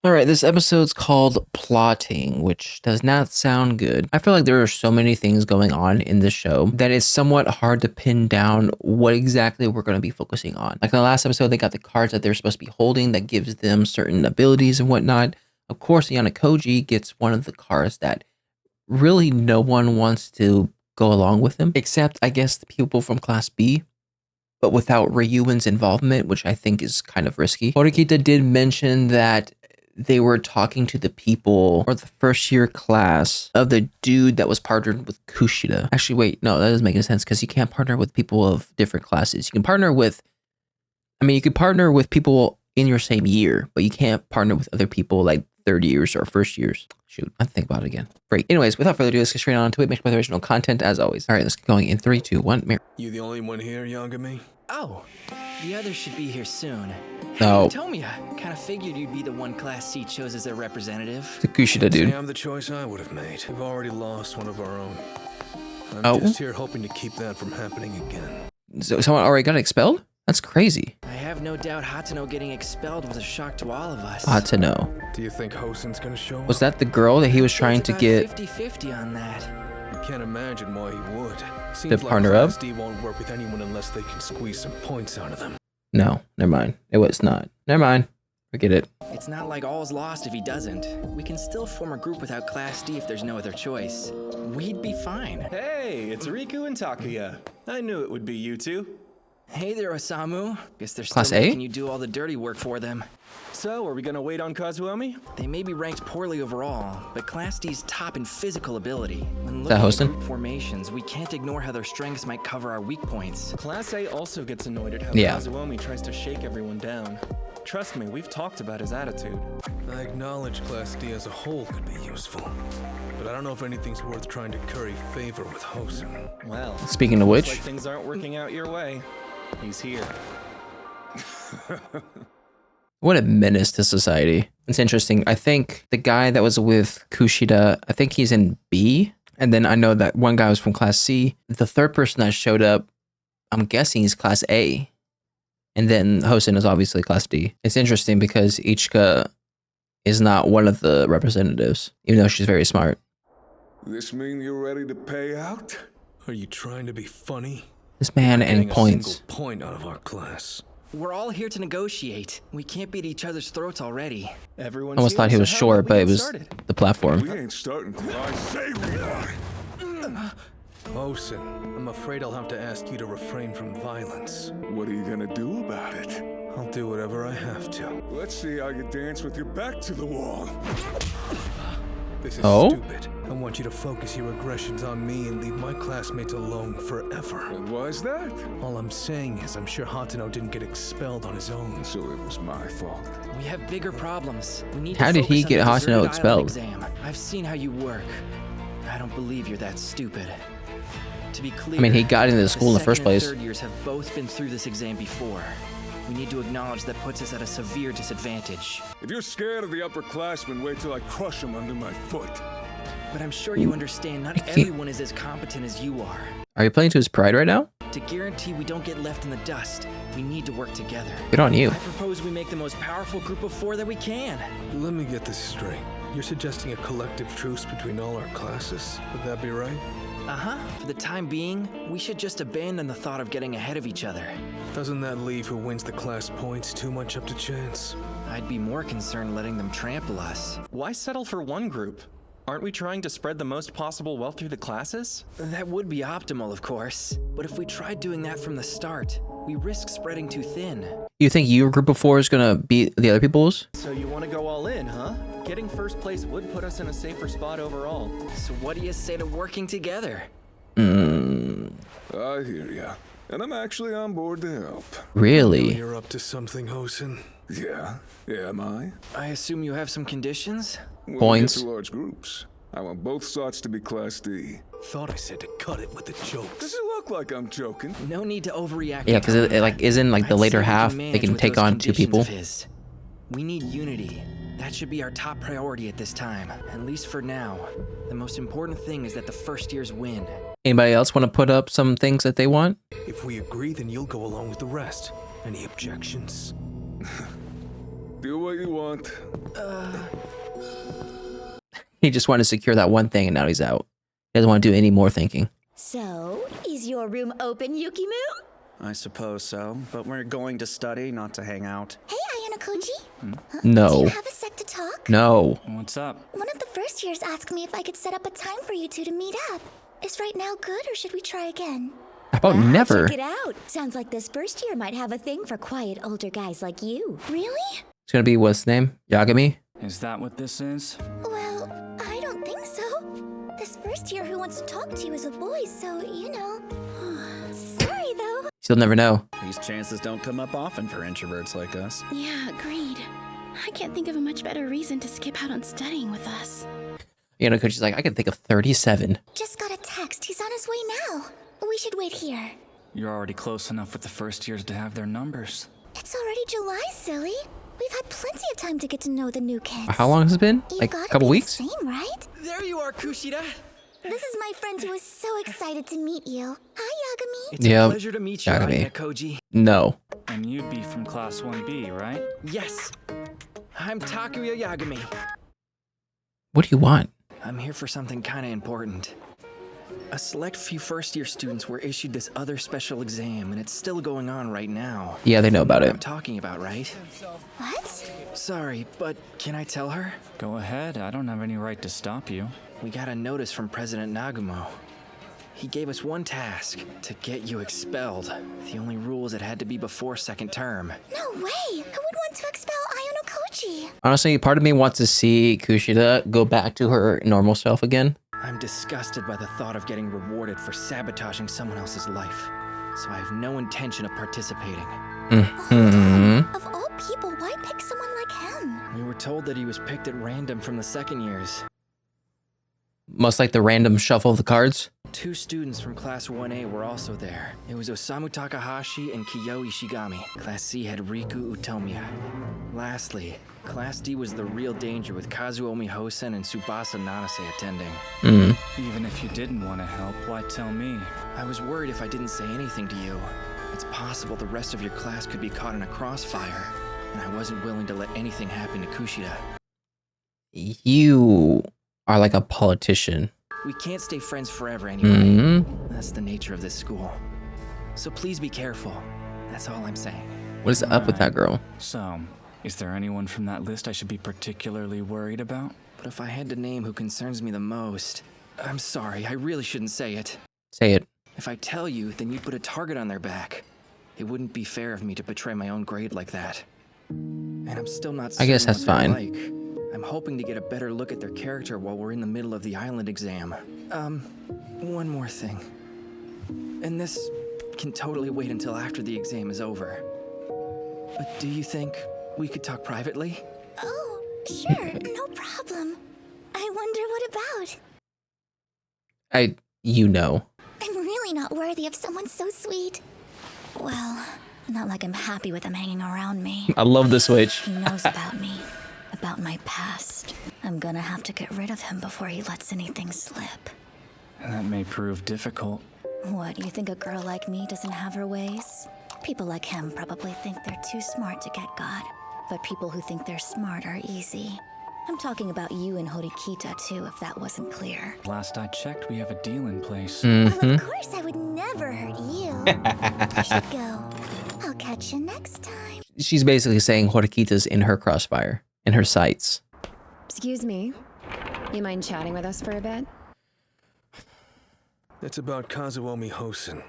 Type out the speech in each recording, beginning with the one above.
All right, this episode's called Plotting, which does not sound good. I feel like there are so many things going on in the show that it's somewhat hard to pin down what exactly we're going to be focusing on. Like in the last episode, they got the cards that they're supposed to be holding that gives them certain abilities and whatnot. Of course, Yanakoji gets one of the cards that really no one wants to go along with him, except I guess the people from Class B, but without Ryuin's involvement, which I think is kind of risky. Horikita did mention that they were talking to the people or the first year class of the dude that was partnered with Kushida. Actually, wait, no, that doesn't make any sense because you can't partner with people of different classes. You can partner with, you could partner with people in your same year, but you can't partner with other people like third years or first years. Shoot, I have to think about it again. Great. Anyways, without further ado, let's get straight on to it. Make sure the original content as always. All right, let's get going in 3, 2, 1. Mirror. You the only one here, Yagami? Oh, the others should be here soon. No. Tomoya, kind of figured you'd be the one Class C chose as their representative. The Kushida dude. I'm the choice I would have made. We've already lost one of our own. I'm just here hoping to keep that from happening again. So someone already got expelled? That's crazy. I have no doubt Hatano getting expelled was a shock to all of us. Hatano. Do you think Hosen's gonna show up? Was that the girl that he was trying to get 50-50 on that. I can't imagine why he would. The partner up? Class D won't work with anyone unless they can squeeze some points out of them. No, never mind. It was not. Never mind. Forget it. It's not like all's lost if he doesn't. We can still form a group without Class D if there's no other choice. We'd be fine. Hey, it's Riku and Takuya. I knew it would be you two. Hey there, Osamu. Guess they're still Class A? making you do all the dirty work for them. So, are we gonna wait on Kazuomi? They may be ranked poorly overall, but Class D's top in physical ability. When that looking at Hosen? group formations, we can't ignore how their strengths might cover our weak points. Class A also gets annoyed at how Yeah. Kazuomi tries to shake everyone down. Trust me, we've talked about his attitude. I acknowledge Class D as a whole could be useful, but I don't know if anything's worth trying to curry favor with Hosen. Well, Speaking of looks which, like things aren't working out your way. He's here. what a menace to society. It's interesting. I think the guy that was with Kushida, I think he's in B. And then I know that one guy was from Class C. The third person that showed up, I'm guessing he's Class A. And then Hosen is obviously Class D. It's interesting because Ichika is not one of the representatives, even though she's very smart. This mean you're ready to pay out? Are you trying to be funny? This man and Getting a points. single point out of our class. We're all here to negotiate. We can't beat each other's throats already. Everyone's I almost here, thought he so was how short, about but we it get was started? the platform. We ain't starting till I say we are. Hosen, I'm afraid I'll have to ask you to refrain from violence. What are you gonna do about it? I'll do whatever I have to. Let's see how you dance with your back to the wall. This is Oh? stupid. I want you to focus your aggressions on me and leave my classmates alone forever. And why's that? All I'm saying is I'm sure Hatano didn't get expelled on his own. So it was my fault. We have bigger problems. We need How to did he focus on get the Hatano deserted island expelled? Exam. I've seen how you work. I don't believe you're that stupid. To be clear, he got into the school in the first second and place. third years have both been through this exam before. We need to acknowledge that puts us at a severe disadvantage. If you're scared of the upperclassmen, wait till I crush them under my foot. But I'm sure you understand not everyone is as competent as you are. Are you playing to his pride right now? To guarantee we don't get left in the dust, we need to work together. Good on you. I propose we make the most powerful group of 4 that we can. Let me get this straight. You're suggesting a collective truce between all our classes. Would that be right? Uh-huh. For the time being, we should just abandon the thought of getting ahead of each other. Doesn't that leave who wins the class points too much up to chance? I'd be more concerned letting them trample us. Why settle for one group? Aren't we trying to spread the most possible wealth through the classes? That would be optimal, of course. But if we tried doing that from the start, we risk spreading too thin. You think your group of 4 is gonna beat the other people's? So you want to go all in, huh? Getting first place would put us in a safer spot overall. So what do you say to working together? I hear ya. And I'm actually on board to help. Really? You're up to something, Hosen. Yeah, am I? I assume you have some conditions? When Points. we get to large groups, I want both sides to be Class D. Thought I said to cut it with the Does jokes. it look like I'm joking? No need to overreact. Yeah, because it like isn't like the I'd say later we half they manage can with take those on 2 conditions people. of his. We need unity. That should be our top priority at this time, at least for now. The most important thing is that the first years win. Anybody else want to put up some things that they want? If we agree, then you'll go along with the rest. Any objections? Do what you want. He just wanted to secure that one thing and now he's out. He doesn't want to do any more thinking. So, is your room open, Yukimu? I suppose so, but we're going to study, not to hang out. Hey, Ayano-koji. Do No. you have a sec to talk? No. What's up? One of the first years asked me if I could set up a time for you two to meet up. Is right now good, or should we try again? How about never? Check it out. Sounds like this first year might have a thing for quiet older guys like you. Really? It's gonna be what's his name? Yagami? Is that what this is? Well, I don't think so. This first year who wants to talk to you is a boy, so, you know. Sorry, though. You'll never know. These chances don't come up often for introverts like us. Yeah, agreed. I can't think of a much better reason to skip out on studying with us. Yanokoji's like, I can think of 37. Just got a text. He's on his way now. We should wait here. You're already close enough with the first years to have their numbers. It's already July, silly. We've had plenty of time to get to know the new kids. How long has it been? You Like gotta a couple be weeks? The same, right? There you are, Kushida. This is my friend who is so excited to meet you. Hi, Yagami. It's Yep. a pleasure to meet you, Yagami. Ayano-koji. No. And you'd be from Class 1B, right? Yes. I'm Takuya Yagami. What do you want? I'm here for something kind of important. A select few first-year students were issued this other special exam, and it's still going on right now. Yeah, they know about I'm it. talking about, right? What? Sorry, but can I tell her? Go ahead, I don't have any right to stop you. We got a notice from President Nagumo. He gave us one task, to get you expelled. The only rule is it had to be before second term. No way! Who would want to expel Ayano-koji? Honestly, part of me wants to see Kushida go back to her normal self again. I'm disgusted by the thought of getting rewarded for sabotaging someone else's life, so I have no intention of participating. Mm-hmm. Of all people, why pick someone like him? We were told that he was picked at random from the second years. Must like the random shuffle of the cards. 2 students from Class 1A were also there. It was Osamu Takahashi and Kiyo Ishigami. Class C had Riku Utomiya. Lastly, Class D was the real danger with Kazuomi Hosen and Tsubasa Nanase attending. Even if you didn't want to help, why tell me? I was worried if I didn't say anything to you. It's possible the rest of your class could be caught in a crossfire, and I wasn't willing to let anything happen to Kushida. You are like a politician. We can't stay friends forever anyway. Mm-hmm. That's the nature of this school. So please be careful. That's all I'm saying. What is up with that girl? So, is there anyone from that list I should be particularly worried about? But if I had to name who concerns me the most, I'm sorry, I really shouldn't say it. Say it. If I tell you, then you'd put a target on their back. It wouldn't be fair of me to betray my own grade like that. And I'm still not I guess certain that's what they're fine. like. I'm hoping to get a better look at their character while we're in the middle of the island exam. One more thing. And this can totally wait until after the exam is over. But do you think we could talk privately? Oh, sure, no problem. I wonder what about? You know. I'm really not worthy of someone so sweet. Well, not like I'm happy with him hanging around me. I love the switch. He knows about me, about my past. I'm gonna have to get rid of him before he lets anything slip. That may prove difficult. What, you think a girl like me doesn't have her ways? People like him probably think they're too smart to get God, but people who think they're smart are easy. I'm talking about you and Horikita too, if that wasn't clear. Last I checked, we have a deal in place. Well, Mm-hmm. of course I would never hurt you. I should go. I'll catch you next time. She's basically saying Horikita's in her crossfire, in her sights. Excuse me. You mind chatting with us for a bit? It's about Kazuomi Hosen.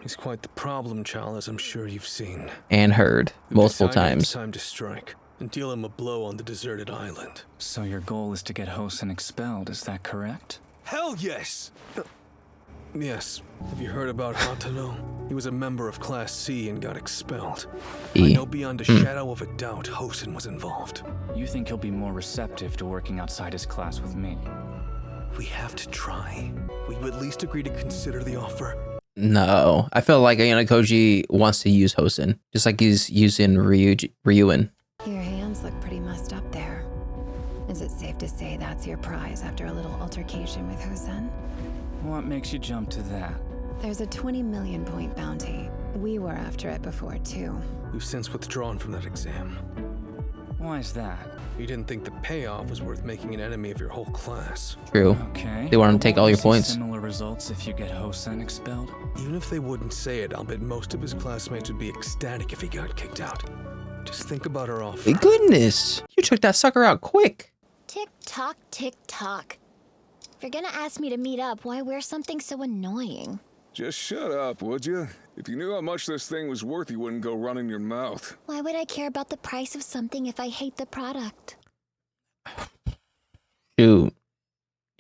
He's quite the problem child, as I'm sure you've seen. And heard We've multiple decided It's times. time to strike and deal him a blow on the deserted island. So your goal is to get Hosen expelled, is that correct? Hell yes! Yes. Have you heard about Hatano? He was a member of Class C and got expelled. I E. know beyond a shadow of a doubt Hosen was involved. You think he'll be more receptive to working outside his class with me? We have to try. Will you at least agree to consider the offer? No. I feel like Ayanokoji wants to use Hosen, just like he's using Ryuin. Your hands look pretty messed up there. Is it safe to say that's your prize after a little altercation with Hosen? What makes you jump to that? There's a 20 million point bounty. We were after it before, too. We've since withdrawn from that exam. Why is that? You didn't think the payoff was worth making an enemy of your whole class. True. Okay. They want to take all your See points. Similar results if you get Hosen expelled? Even if they wouldn't say it, I'll bet most of his classmates would be ecstatic if he got kicked out. Just think about our offer. Goodness, you took that sucker out quick. Tick tock, tick tock. If you're gonna ask me to meet up, why wear something so annoying? Just shut up, would you? If you knew how much this thing was worth, you wouldn't go running your mouth. Why would I care about the price of something if I hate the product? Shoot,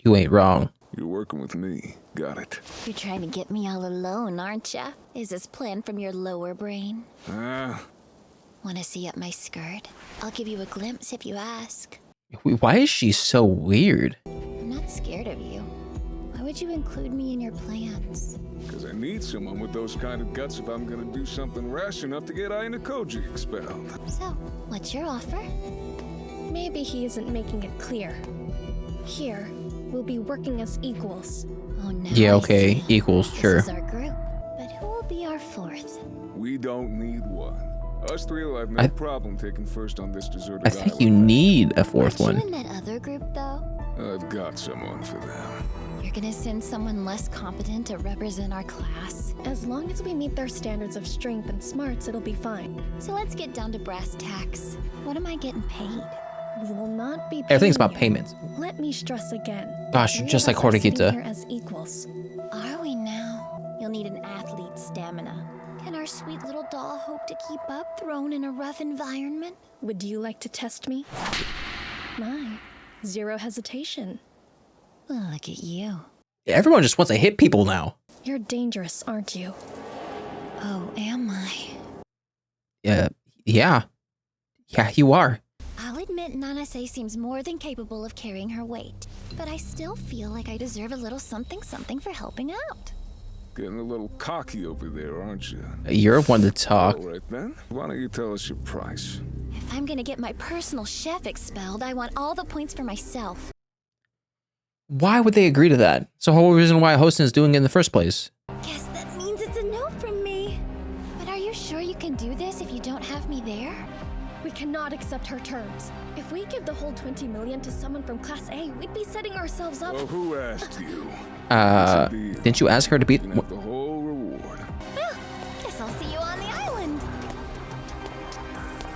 you ain't wrong. You're working with me. Got it. You're trying to get me all alone, aren't ya? Is this planned from your lower brain? Wanna see up my skirt? I'll give you a glimpse if you ask. Why is she so weird? I'm not scared of you. Why would you include me in your plans? Because I need someone with those kind of guts if I'm gonna do something rash enough to get Ayano Koji expelled. So, what's your offer? Maybe he isn't making it clear. Here, we'll be working as equals. Oh no. Yeah, okay, equals, sure. This is our group, but who will be our fourth? We don't need one. Us three will have no problem taking first on this deserted I think island. you need a fourth Aren't one. you in that other group, though? I've got someone for them. You're gonna send someone less competent to represent our class? As long as we meet their standards of strength and smarts, it'll be fine. So let's get down to brass tacks. What am I getting paid? We will not be paying Everything's about you. payments. Let me stress again. Gosh, Three just of like us are sitting Horikita. here as equals. Are we now? You'll need an athlete's stamina. Can our sweet little doll hope to keep up, thrown in a rough environment? Would you like to test me? My, zero hesitation. Well, look at you. Everyone just wants to hit people now. You're dangerous, aren't you? Oh, am I? Yeah, yeah, you are. I'll admit Nanase seems more than capable of carrying her weight, but I still feel like I deserve a little something for helping out. Getting a little cocky over there, aren't you? You're one to talk. All right then. Why don't you tell us your price? If I'm gonna get my personal chef expelled, I want all the points for myself. Why would they agree to that? It's the whole reason why Hosen is doing it in the first place. Guess that means it's a no from me. But are you sure you can do this if you don't have me there? We cannot accept her terms. If we give the whole 20 million to someone from Class A, we'd be setting ourselves up. Well, who asked you? Didn't you ask her to beat? You can have the whole reward. Well, guess I'll see you on the island.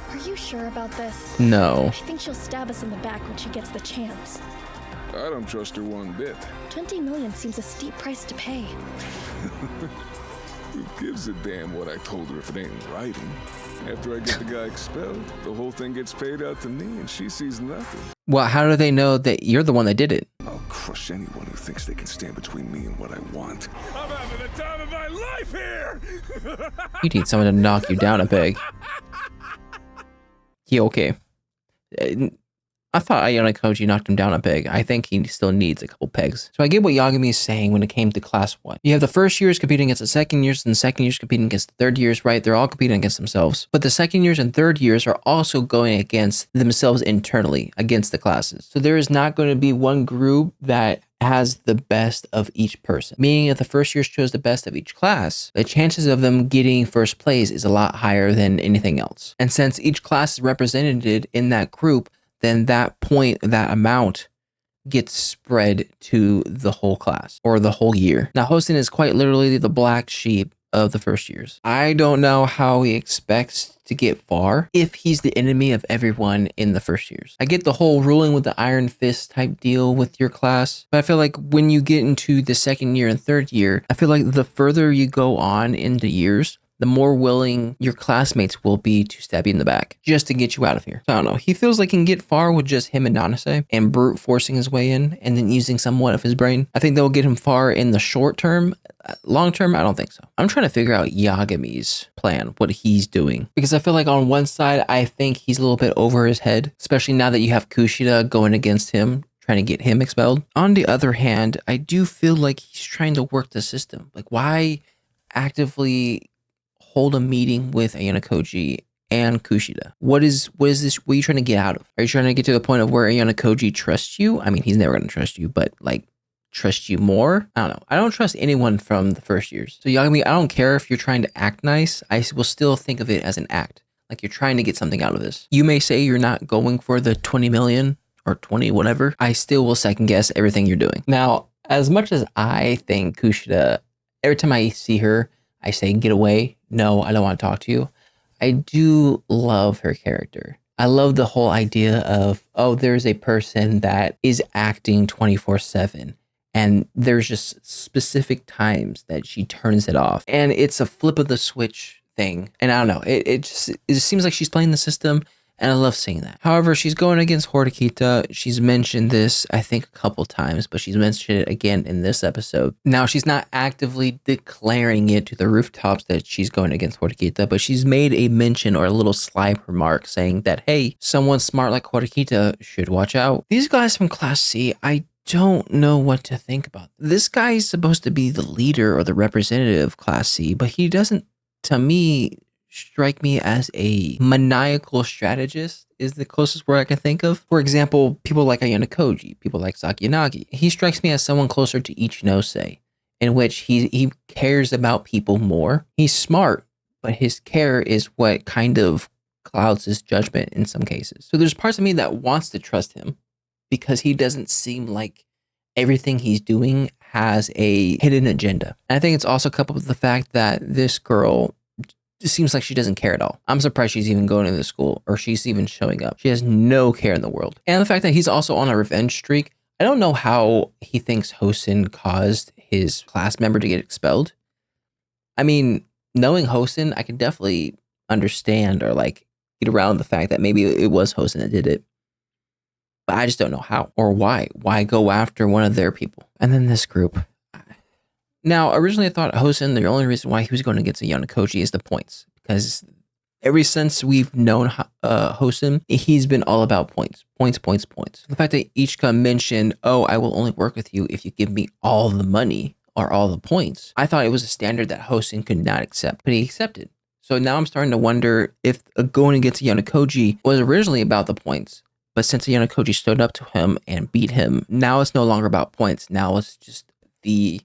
Are you sure about this? No. I think she'll stab us in the back when she gets the chance. I don't trust her one bit. 20 million seems a steep price to pay. Who gives a damn what I told her if it ain't in writing? After I get the guy expelled, the whole thing gets paid out to me and she sees nothing. Well, how do they know that you're the one that did it? I'll crush anyone who thinks they can stand between me and what I want. I'm having the time of my life here! You need someone to knock you down a peg. Yeah, okay. I thought Ayano Koji knocked him down a peg. I think he still needs a couple pegs. So I get what Yagami is saying when it came to class 1. You have the first years competing against the second years, and the second years competing against the third years, right? They're all competing against themselves. But the second years and third years are also going against themselves internally, against the classes. So there is not going to be one group that has the best of each person. Meaning if the first years chose the best of each class, the chances of them getting first place is a lot higher than anything else. And since each class is represented in that group, then that point, that amount gets spread to the whole class or the whole year. Now, Hosen is quite literally the black sheep of the first years. I don't know how he expects to get far if he's the enemy of everyone in the first years. I get the whole ruling with the iron fist type deal with your class, but I feel like when you get into the second year and third year, I feel like the further you go on in the years, the more willing your classmates will be to stab you in the back just to get you out of here. So I don't know. He feels like he can get far with just him and Nanase and brute forcing his way in and then using somewhat of his brain. I think that will get him far in the short term. Long term, I don't think so. I'm trying to figure out Yagami's plan, what he's doing. Because I feel like on one side, I think he's a little bit over his head, especially now that you have Kushida going against him, trying to get him expelled. On the other hand, I do feel like he's trying to work the system. Like, why actively hold a meeting with Ayano Koji and Kushida? What is this? What are you trying to get out of? Are you trying to get to the point of where Ayano Koji trusts you? I mean, he's never going to trust you, but like, trust you more? I don't know. I don't trust anyone from the first years. So Yagami, I don't care if you're trying to act nice. I will still think of it as an act. Like you're trying to get something out of this. You may say you're not going for the 20 million or 20 whatever. I still will second guess everything you're doing. Now, as much as I think Kushida, every time I see her, I say, get away. No, I don't want to talk to you. I do love her character. I love the whole idea of, oh, there's a person that is acting 24/7. And there's just specific times that she turns it off. And it's a flip of the switch thing. And I don't know, it just seems like she's playing the system, and I love seeing that. However, she's going against Horikita. She's mentioned this, I think, a couple times, but she's mentioned it again in this episode. Now, she's not actively declaring it to the rooftops that she's going against Horikita, but she's made a mention or a little sly remark saying that, hey, someone smart like Horikita should watch out. These guys from Class C, I don't know what to think about. This guy is supposed to be the leader or the representative of Class C, but he doesn't, to me, strike me as a maniacal strategist is the closest word I can think of. For example, people like Ayano Koji, people like Sakiyanagi. He strikes me as someone closer to Ichinose, in which he cares about people more. He's smart, but his care is what kind of clouds his judgment in some cases. So there's parts of me that wants to trust him, because he doesn't seem like everything he's doing has a hidden agenda. And I think it's also coupled with the fact that this girl just seems like she doesn't care at all. I'm surprised she's even going to the school or she's even showing up. She has no care in the world. And the fact that he's also on a revenge streak. I don't know how he thinks Hosen caused his class member to get expelled. I mean, knowing Hosen, I can definitely understand or like get around the fact that maybe it was Hosen that did it. But I just don't know how or why. Why go after one of their people? And then this group. Now, originally I thought Hosen, the only reason why he was going against Ayano Koji is the points. Because ever since we've known Hosen, he's been all about points. Points, points, points. The fact that Ichika mentioned, oh, I will only work with you if you give me all the money or all the points. I thought it was a standard that Hosen could not accept, but he accepted. So now I'm starting to wonder if going against Ayano Koji was originally about the points. But since Ayano Koji stood up to him and beat him, now it's no longer about points. Now it's just the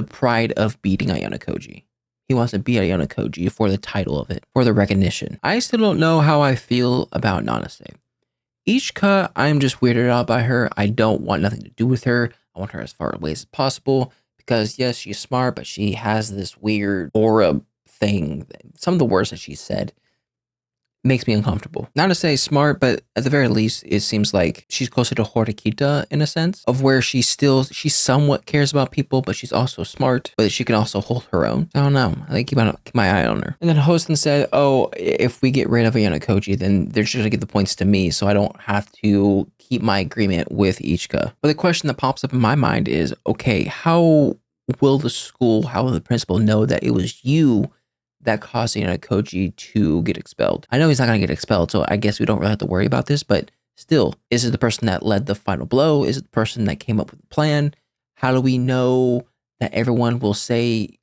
pride of beating Ayano Koji. He wants to beat Ayano Koji for the title of it, for the recognition. I still don't know how I feel about Nanase. Ichika, I'm just weirded out by her. I don't want nothing to do with her. I want her as far away as possible because yes, she's smart, but she has this weird aura thing. Some of the words that she said makes me uncomfortable. Not to say smart, but at the very least, it seems like she's closer to Horikita in a sense of where she somewhat cares about people, but she's also smart, but she can also hold her own. I don't know. I think keep my eye on her. And then Hosen said, oh, if we get rid of Ayano Koji, then they're just going to give the points to me, so I don't have to keep my agreement with Ichika. But the question that pops up in my mind is, okay, how will the school, how will the principal know that it was you that caused Ayano Koji to get expelled? I know he's not going to get expelled, so I guess we don't really have to worry about this, but still, is it the person that led the final blow? Is it the person that came up with the plan? How do we know that everyone will say,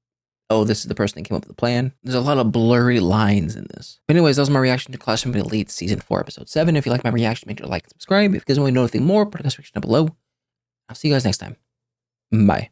oh, this is the person that came up with the plan? There's a lot of blurry lines in this. But anyways, that was my reaction to Classroom of the Elite Season 4, Episode 7. If you like my reaction, make sure to like and subscribe. If you guys want to know anything more, put a comment section down below. I'll see you guys next time. Bye.